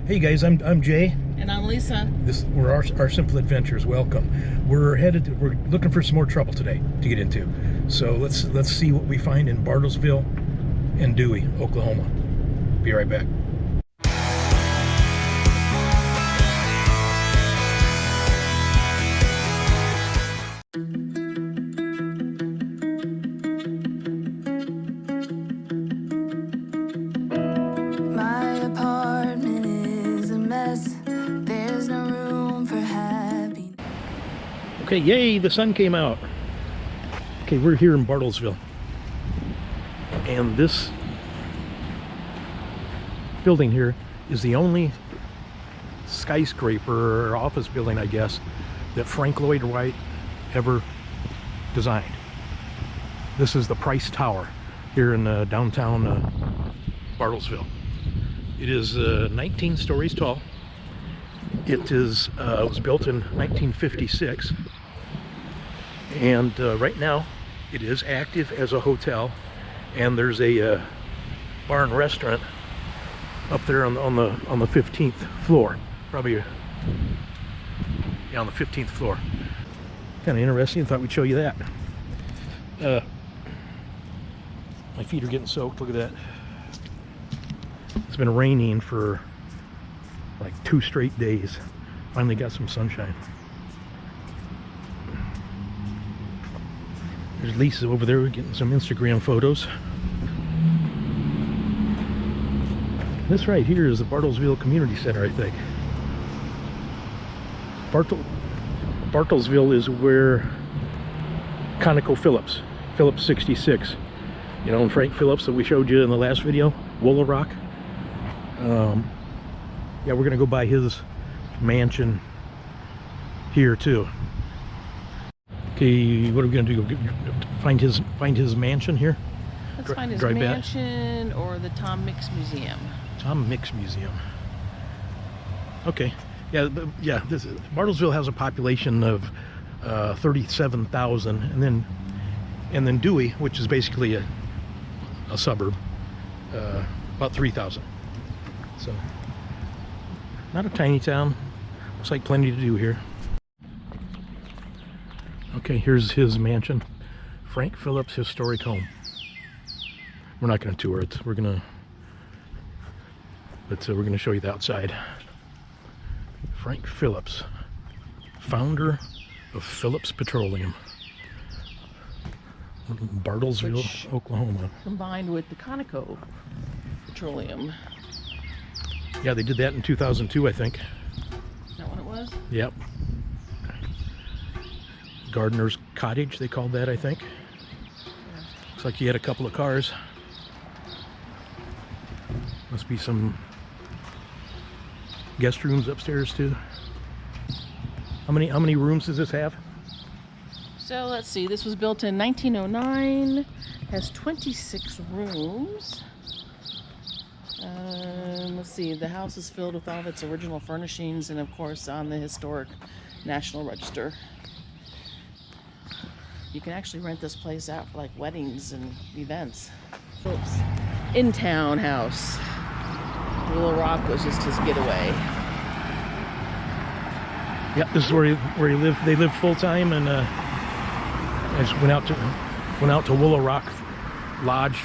Hey guys, I'm Jay. And I'm Lisa. We're our Simple Adventures. Welcome. We're looking for some more trouble today to get into. So let's see what we find in Bartlesville and Dewey, Oklahoma. Be right back. Okay, yay, the sun came out. Okay, we're here in Bartlesville. And this building here is the only skyscraper or office building, I guess, that Frank Lloyd Wright ever designed. This is the Price Tower here in downtown Bartlesville. It is 19 stories tall. It was built in 1956. And right now it is active as a hotel, and there's a bar and restaurant up there on the 15th floor, probably yeah, on the 15th floor. Kind of interesting. Thought we'd show you that. My feet are getting soaked. Look at that. It's been raining for like 2 straight days. Finally got some sunshine. There's Lisa over there getting some Instagram photos. This right here is the Bartlesville Community Center, I think. Bartlesville is where ConocoPhillips, Phillips 66, you know, and Frank Phillips that we showed you in the last video, Woolaroc. Yeah, we're gonna go by his mansion here too. Okay, what are we gonna do? Find his mansion here? Let's find his mansion or the Tom Mix Museum. Tom Mix Museum. Okay, yeah, Bartlesville has a population of 37,000, and then Dewey, which is basically a suburb, about 3,000. So, not a tiny town. Looks like plenty to do here. Okay, here's his mansion, Frank Phillips Historic Home. We're not going to tour it. We're going to show you the outside. Frank Phillips, founder of Phillips Petroleum, Bartlesville, Oklahoma. Combined with the Conoco Petroleum. Yeah, they did that in 2002, I think. Is that what it was? Yep. Gardener's Cottage, they called that, I think. Yeah. Looks like he had a couple of cars. Must be some guest rooms upstairs too. How many rooms does this have? So let's see, this was built in 1909, has 26 rooms. Let's see, the house is filled with all of its original furnishings and of course on the historic National Register. You can actually rent this place out for like weddings and events. Oops. In-town house. Woolaroc was just his getaway. Yeah, this is where he lived. They lived full time, and I just went out to Woolaroc Lodge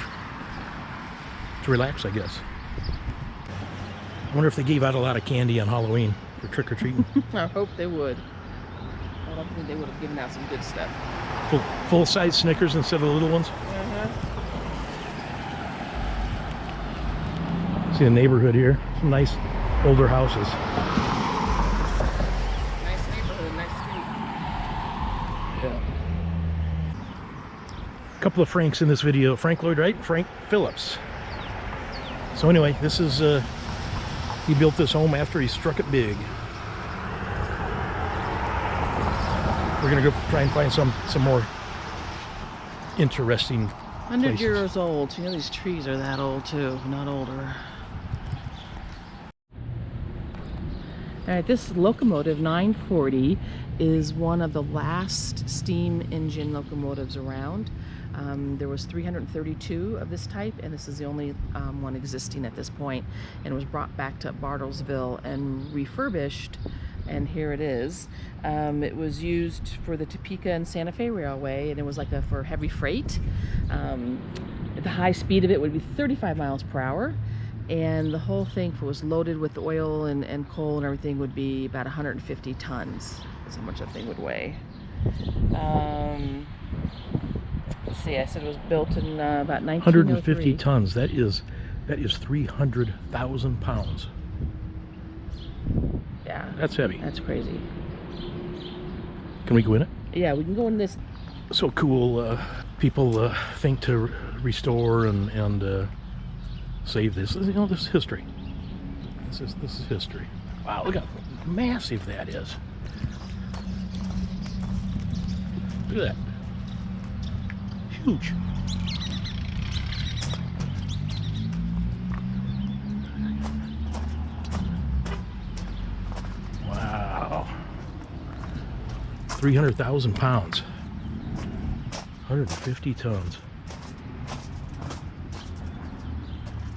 to relax, I guess. I wonder if they gave out a lot of candy on Halloween for trick or treating. I hope they would. I don't think they would have given out some good stuff. Full-size Snickers instead of the little ones. See the neighborhood here. Some nice older houses. Nice neighborhood, nice street. Yeah. A couple of Franks in this video. Frank Lloyd Wright, Frank Phillips. So anyway, this is he built this home after he struck it big. We're gonna go try and find some more interesting 100 places. years old. You know these trees are that old too, if not older. All right, this Locomotive 940 is one of the last steam engine locomotives around. There was 332 of this type, and this is the only one existing at this point, and it was brought back to Bartlesville and refurbished, and here it is. It was used for the Topeka and Santa Fe Railway, and it was like for heavy freight. The high speed of it would be 35 miles per hour, and the whole thing, if it was loaded with oil and coal and everything, would be about 150 tons. That's how much that thing would weigh. Let's see, I said it was built in about 1903. 150 tons. That is 300,000 pounds. Yeah. That's heavy. That's crazy. Can we go in it? Yeah, we can go in this. So cool. People think to restore and save this. You know, this is history. This is history. Wow, look how massive that is. Look at that. Huge. Wow. 300,000 pounds. 150 tons.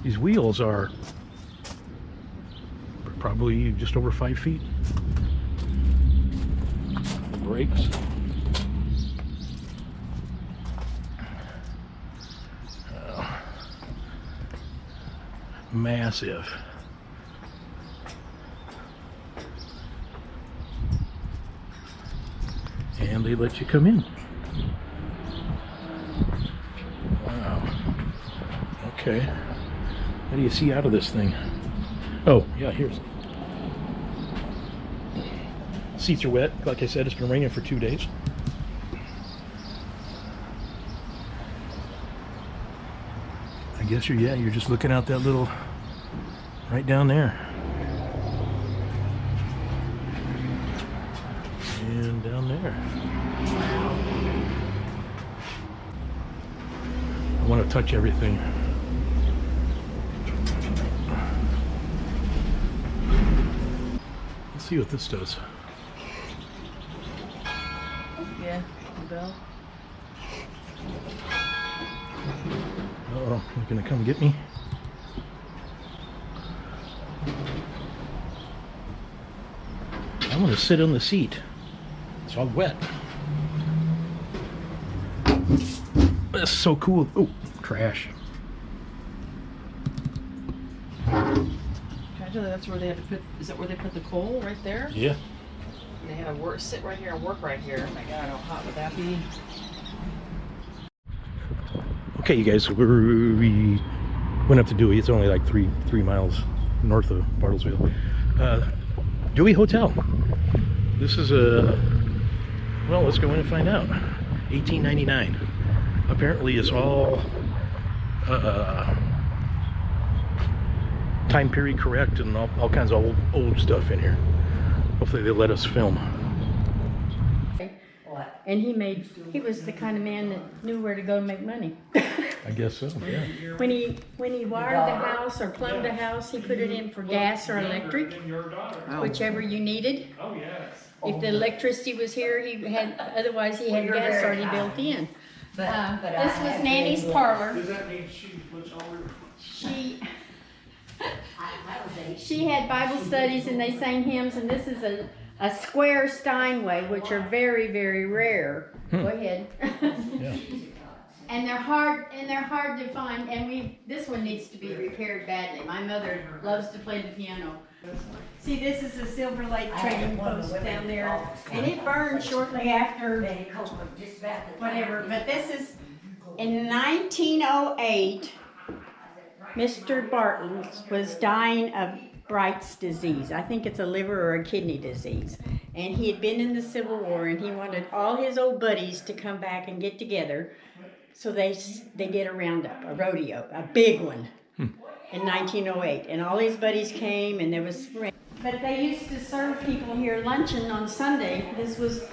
These wheels are probably just over 5 feet. The brakes. Massive. And they let you come in. Wow. Okay. How do you see out of this thing? Oh, yeah, here's. Seats are wet. Like I said, it's been raining for 2 days. I guess you're just looking out that little, right down there. And down there. I want to touch everything. Let's see what this does. Yeah, the bell. Uh-oh, you're gonna come get me? I want to sit on the seat. It's all wet. That's so cool. Oh, trash. Imagine that's where they had to put. Is that where they put the coal? Right there? Yeah. And they had to sit right here and work right here. Oh my God, how hot would that be? Okay, you guys, we went up to Dewey. It's only like three miles north of Bartlesville. Dewey Hotel. This is well, let's go in and find out. 1899. Apparently it's all time period correct and all kinds of old stuff in here. Hopefully they let us film. And he was the kind of man that knew where to go to make money. I guess so, yeah. When he wired the house or plumbed the house, he put it in for gas or electric, whichever you needed. If the electricity was here, otherwise he had gas already built in. This was Nanny's parlor. Does that mean she puts all her... She had Bible studies and they sang hymns, and this is a square Steinway, which are very, very rare. Go ahead. Yeah. And they're hard to find, and this one needs to be repaired badly. My mother loves to play the piano. See, this is a Silver Lake trading post down there, and it burned shortly after whatever, but this is in 1908. Mr. Barton was dying of Bright's disease. I think it's a liver or a kidney disease. And he had been in the Civil War, and he wanted all his old buddies to come back and get together. So they did a roundup, a rodeo, a big one, in 1908. And all his buddies came, and there was... But they used to serve people here luncheon on Sunday. This was,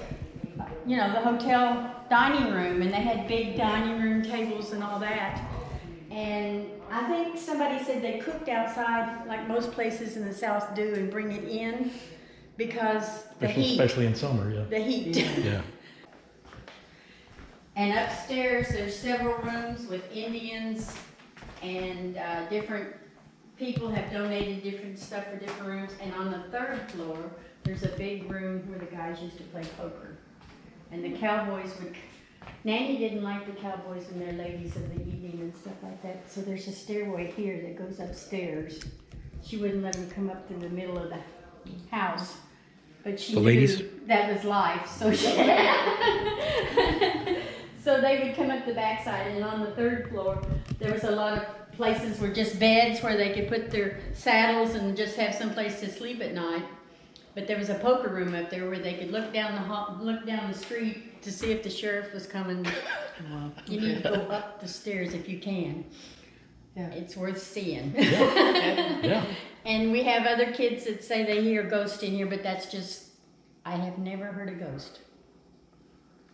the hotel dining room, and they had big dining room tables and all that. And I think somebody said they cooked outside, like most places in the South do, and bring it in. because the heat. Especially in summer, yeah. The heat. Yeah. And upstairs, there's several rooms with Indians and different people have donated different stuff for different rooms. And on the 3rd floor, there's a big room where the guys used to play poker. And the cowboys would, Nanny didn't like the cowboys and their ladies of the evening and stuff like that. So there's a stairway here that goes upstairs. She wouldn't let them come up to the middle of the house. But she knew that was life, so she so they would come up the backside, and on the 3rd floor, there was a lot of places where just beds where they could put their saddles and just have some place to sleep at night. But there was a poker room up there where they could look down the street to see if the sheriff was coming. Wow. You need to go up the stairs if you can. Yeah. It's worth seeing. Yeah. Yeah. And we have other kids that say they hear ghosts in here, but that's just, I have never heard a ghost.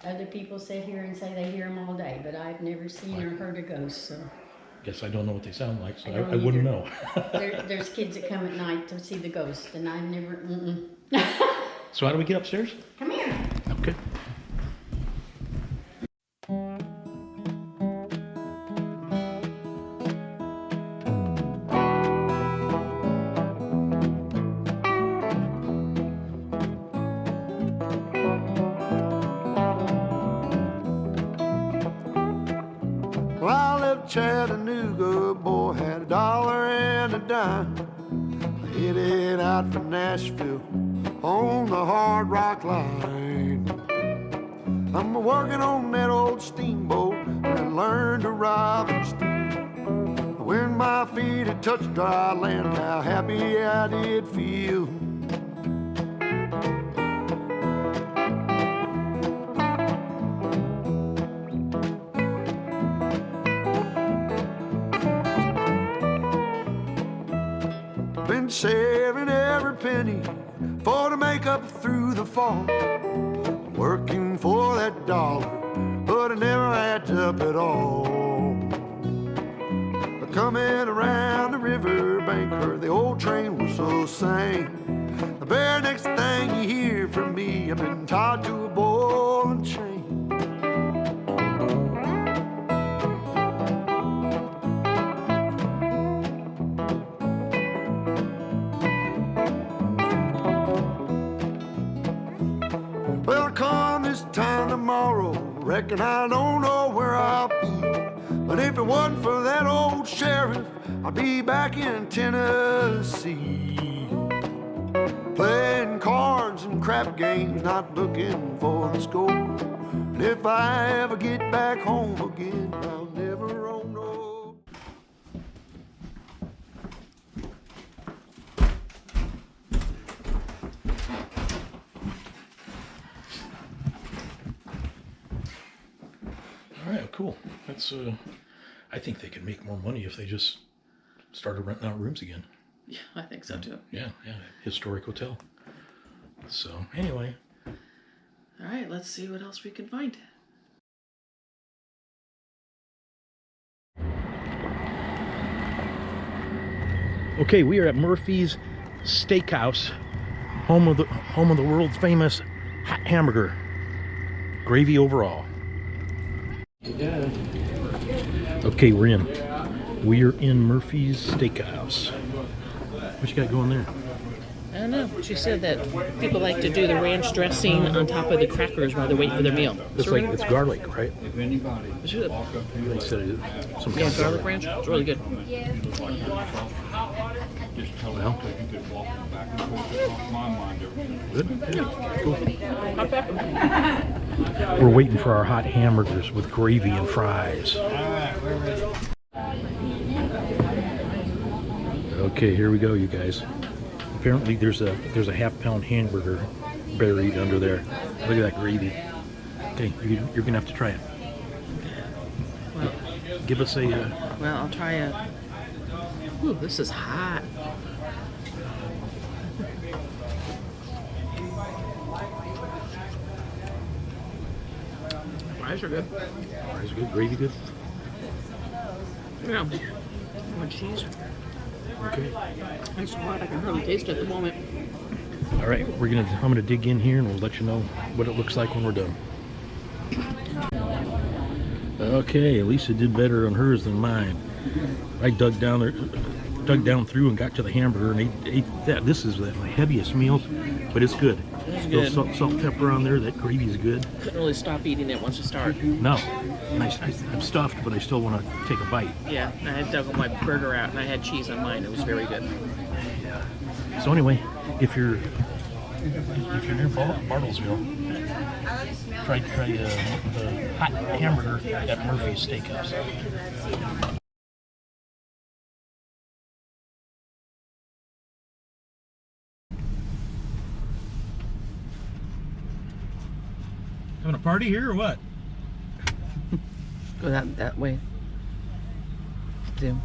Other people sit here and say they hear them all day, but I've never seen or heard a ghost, so. Guess I don't know what they sound like, so I don't I wouldn't know. There's kids that come at night to see the ghost, and I've never, So how do we get upstairs? Come here. Okay. Well, I left Chattanooga, boy, had $1 and a dime. Headed out for Nashville on the Hard Rock Line. I'm working on that old steamboat and I learned to rob and steal. When my feet had touched dry land, how happy I did feel. Been saving every penny for to make up through the fall. Working for that dollar, but it never adds up at all. But coming around the riverbank, heard the old train whistle sang. The very next thing you hear from me, I've been tied to a ball and chain. Well, come this time tomorrow, reckon I don't know where I'll be. But if it wasn't for that old sheriff, I'd be back in Tennessee. Playing cards and crap games, not looking for the score. And if I ever get back home again, I'll never own no. All right, cool. That's I think they could make more money if they just started renting out rooms again. Yeah, I think so too. Yeah, historic hotel. So anyway, All right, let's see what else we can find. okay, we are at Murphy's Steakhouse, home of the world's famous hot hamburger, gravy over all. Okay, we are in Murphy's Steakhouse. What you got going there? I don't know. She said that people like to do the ranch dressing on top of the crackers while they wait for their meal. It's like it's garlic, right? It's good. They said some Yeah, kind of garlic ranch. It's really good. Well, good. Yeah, cool. Hot pepper. We're waiting for our hot hamburgers with gravy and fries. Okay, here we go, you guys. Apparently there's a half-pound hamburger buried under there. Look at that gravy. Okay, you're gonna have to try it. Well, Give us a. well, I'll try a. Ooh, this is hot. Fries are good. Fries good, gravy good. Yeah. More cheese. Okay. It's hot. I can hardly taste it at the moment. All right, I'm gonna dig in here and we'll let you know what it looks like when we're done. Okay, Lisa did better on hers than mine. I dug down through and got to the hamburger and ate that. This is the heaviest meal, but it's good. It's good. Salt, pepper on there. That gravy's good. Couldn't really stop eating it once you start. No, and I'm stuffed, but I still want to take a bite. Yeah, I had dug my burger out and I had cheese on mine. It was very good. Yeah. So anyway, if you're near Bartlesville, try the hot hamburger at Murphy's Steakhouse. Having a party here or what? Go that way. Zoom.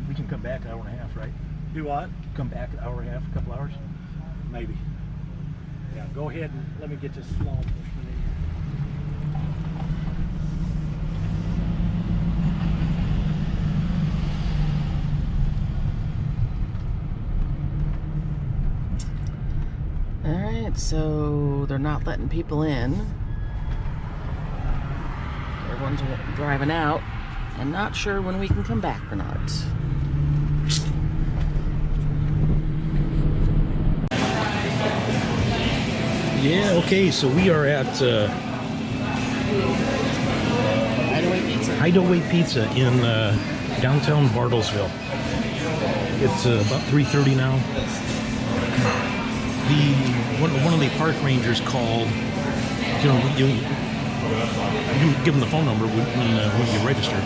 We can come back an hour and a half, right? Do what? Come back an hour and a half, a couple hours? Maybe. Yeah, go ahead and let me get this small portion in here. All right, so they're not letting people in. Everyone's driving out. I'm not sure when we can come back or not. Yeah, okay, so we are at Hideaway Pizza in downtown Bartlesville. It's about 3:30 now. One of the park rangers called. You give them the phone number when you register,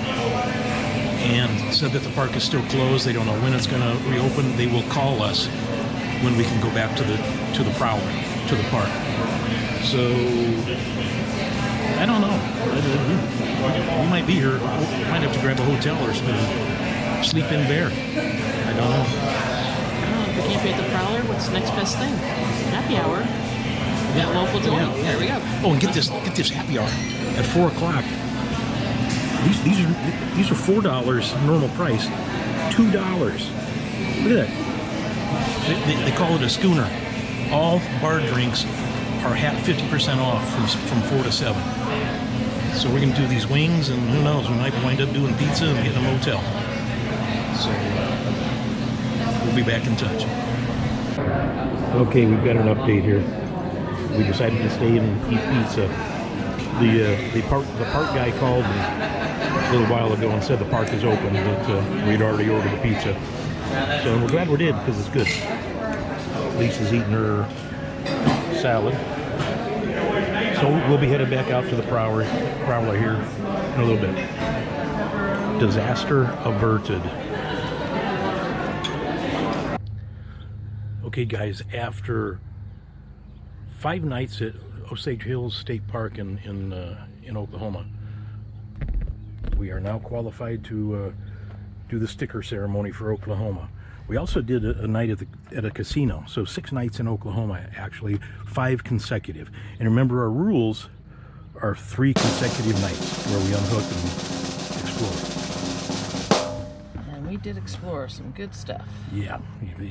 and said that the park is still closed. They don't know when it's going to reopen. They will call us when we can go back to the prowler, to the park. So I don't know. We might be here. We might have to grab a hotel or something. Sleep in there. I don't know. If we can't be at the prowler, what's the next best thing? Happy hour. That local joint. Yeah. There we go. Oh, and get this happy hour at 4 o'clock. These are $4 normal price, $2. Look at that. They call it a schooner. All bar drinks are 50% off from 4 to 7. So we're gonna do these wings, and who knows, we might wind up doing pizza and getting a motel. So we'll be back in touch. Okay, we've got an update here. We decided to stay and eat pizza. The park guy called me a little while ago and said the park is open, but we'd already ordered the pizza. So we're glad we did, because it's good. Lisa's eating her salad. So we'll be headed back out to the prowler here in a little bit. Disaster averted. Okay, guys, after 5 nights at Osage Hills State Park in Oklahoma, we are now qualified to do the sticker ceremony for Oklahoma. We also did a night at a casino, so 6 nights in Oklahoma, actually 5 consecutive. And remember, our rules are 3 consecutive nights where we unhook and explore. And we did explore some good stuff. Yeah,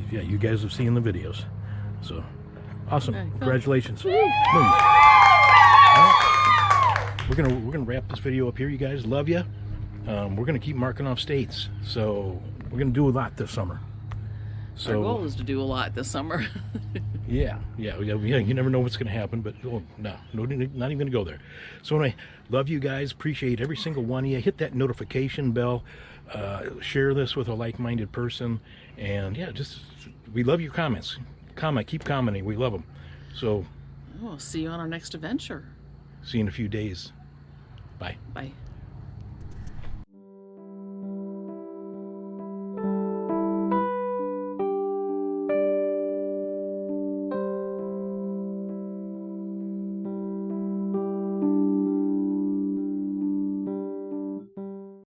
you guys have seen the videos. So, awesome! Okay, cool. Congratulations. Woo. Boom. We're gonna wrap this video up here. You guys, love you. We're gonna keep marking off states, so we're gonna do a lot this summer. So our goal is to do a lot this summer. yeah. You never know what's gonna happen, but not even gonna go there. So anyway, love you guys. Appreciate every single one of you. Hit that notification bell. Share this with a like-minded person, and yeah, we love your comments. Keep commenting. We love them. So We'll see you on our next adventure. see you in a few days. Bye. Bye.